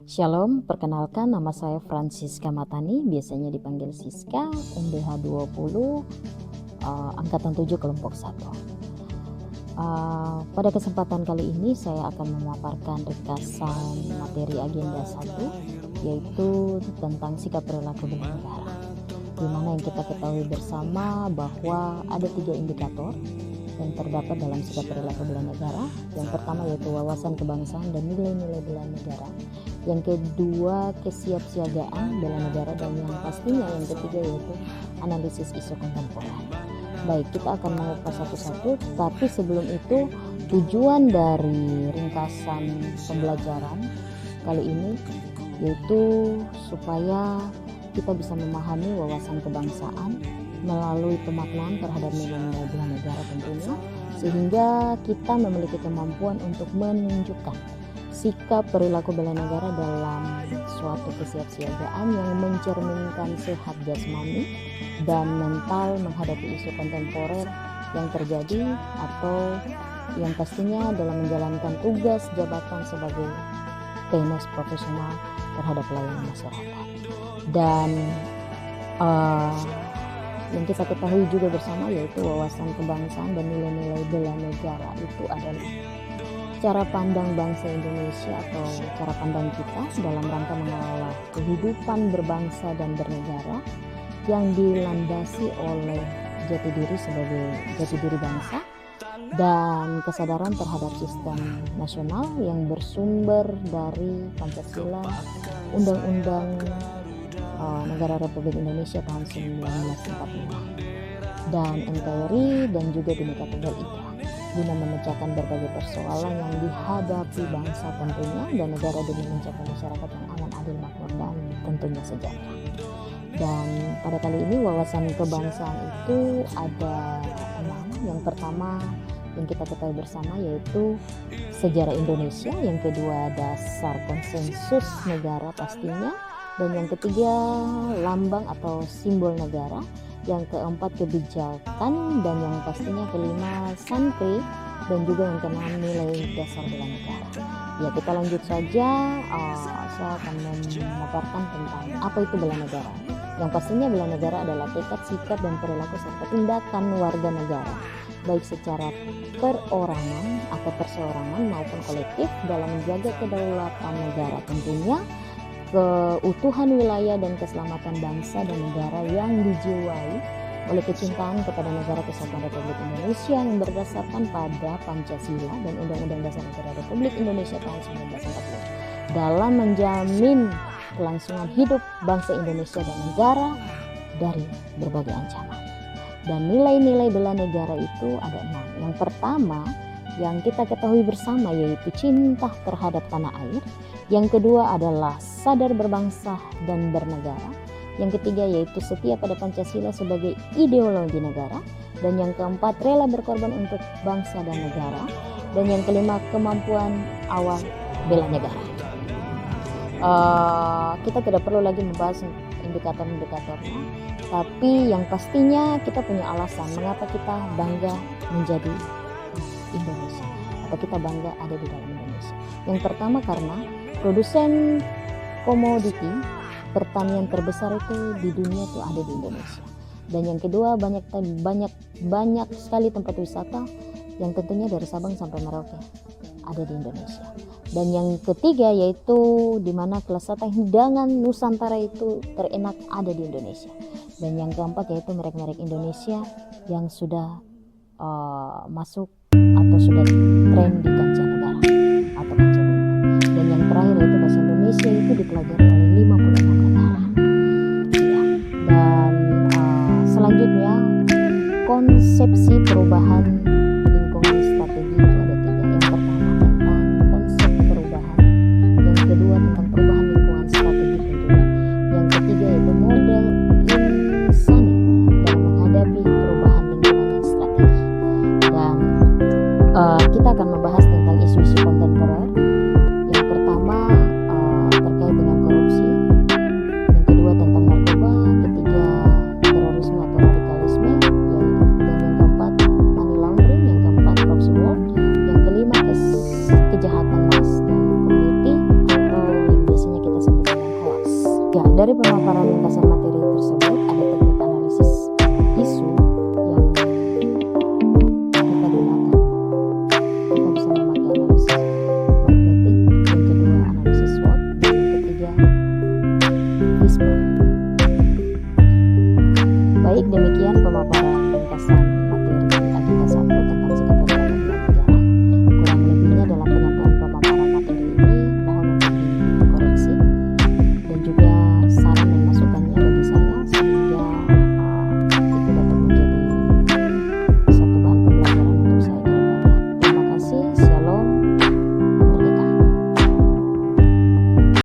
Shalom, perkenalkan nama saya Francisca Matani, biasanya dipanggil Siska, MDH 20, Angkatan 7 kelompok 1. Pada kesempatan kali ini saya akan memaparkan ringkasan materi agenda 1, yaitu tentang sikap perilaku bela negara, di mana yang kita ketahui bersama bahwa ada 3 indikator yang terdapat dalam sikap perilaku bela negara. Yang pertama yaitu wawasan kebangsaan dan nilai-nilai bela negara. Yang kedua kesiapsiagaan bela negara, dan yang pastinya yang ketiga yaitu analisis isu kontemporer. Baik, kita akan mengupas satu-satu, tapi sebelum itu tujuan dari ringkasan pembelajaran kali ini yaitu supaya kita bisa memahami wawasan kebangsaan melalui pemaknaan terhadap nilai-nilai bela negara tentunya, sehingga kita memiliki kemampuan untuk menunjukkan sikap perilaku bela negara dalam suatu kesiapsiagaan yang mencerminkan sehat jasmani dan mental menghadapi isu kontemporer yang terjadi, atau yang pastinya dalam menjalankan tugas jabatan sebagai PNS profesional terhadap pelayanan masyarakat. Dan yang kita ketahui juga bersama yaitu wawasan kebangsaan dan nilai-nilai bela negara itu adalah cara pandang bangsa Indonesia atau cara pandang kita dalam rangka mengelola kehidupan berbangsa dan bernegara yang dilandasi oleh jati diri sebagai jati diri bangsa dan kesadaran terhadap sistem nasional yang bersumber dari Pancasila, Undang-Undang Negara Republik Indonesia tahun 1945 dan NKRI dan juga Bhinneka Tunggal Ika, guna memecahkan berbagai persoalan yang dihadapi bangsa tentunya dan negara demi mencapai masyarakat yang aman, adil, makmur, dan tentunya sejahtera. Dan pada kali ini wawasan kebangsaan itu ada 6. Yang pertama yang kita ketahui bersama yaitu sejarah Indonesia, yang kedua dasar konsensus negara pastinya, dan yang ketiga lambang atau simbol negara, yang keempat kebijakan, dan yang pastinya kelima sankri, dan juga yang keenam nilai dasar bela negara. Ya, kita lanjut saja. Saya akan memaparkan tentang apa itu bela negara. Yang pastinya bela negara adalah tekad, sikap, dan perilaku serta tindakan warga negara, baik secara perorangan atau perseorangan maupun kolektif, dalam menjaga kedaulatan negara tentunya, keutuhan wilayah dan keselamatan bangsa dan negara yang dijiwai oleh kecintaan kepada Negara Kesatuan Republik Indonesia yang berdasarkan pada Pancasila dan Undang-Undang Dasar Negara Republik Indonesia tahun 1945 dalam menjamin kelangsungan hidup bangsa Indonesia dan negara dari berbagai ancaman. Dan nilai-nilai bela negara itu ada 6. Yang pertama yang kita ketahui bersama yaitu cinta terhadap tanah air. Yang kedua adalah sadar berbangsa dan bernegara. Yang ketiga yaitu setia pada Pancasila sebagai ideologi negara. Dan yang keempat rela berkorban untuk bangsa dan negara. Dan yang kelima kemampuan awal bela negara. Kita tidak perlu lagi membahas indikator-indikatornya, tapi yang pastinya kita punya alasan mengapa kita bangga menjadi Indonesia atau kita bangga ada di dalam Indonesia. Yang pertama karena produsen komoditi pertanian terbesar itu di dunia itu ada di Indonesia. Dan yang kedua banyak sekali tempat wisata yang tentunya dari Sabang sampai Merauke ada di Indonesia. Dan yang ketiga yaitu di mana kelezatan hidangan Nusantara itu terenak ada di Indonesia. Dan yang keempat yaitu merek-merek Indonesia yang sudah masuk atau sudah tren di kancah negara atau kancah dunia. Dan yang terakhir yaitu bahasa Indonesia itu dipelajari oleh 56 negara. Ya. Dan selanjutnya konsepsi perubahan lingkungan strategi itu ada 3. Yang pertama tentang konsep perubahan, yang kedua tentang perubahan lingkungan strategi tentunya, yang ketiga yaitu model insani dalam menghadapi perubahan lingkungan yang strategi. Dan kita akan membahas tentang isu-isu kontemporer. Yang pertama terkait dengan korupsi, yang kedua tentang narkoba, ketiga terorisme atau radikalisme, dan yang keempat money laundering Dari pemaparan ringkasan materi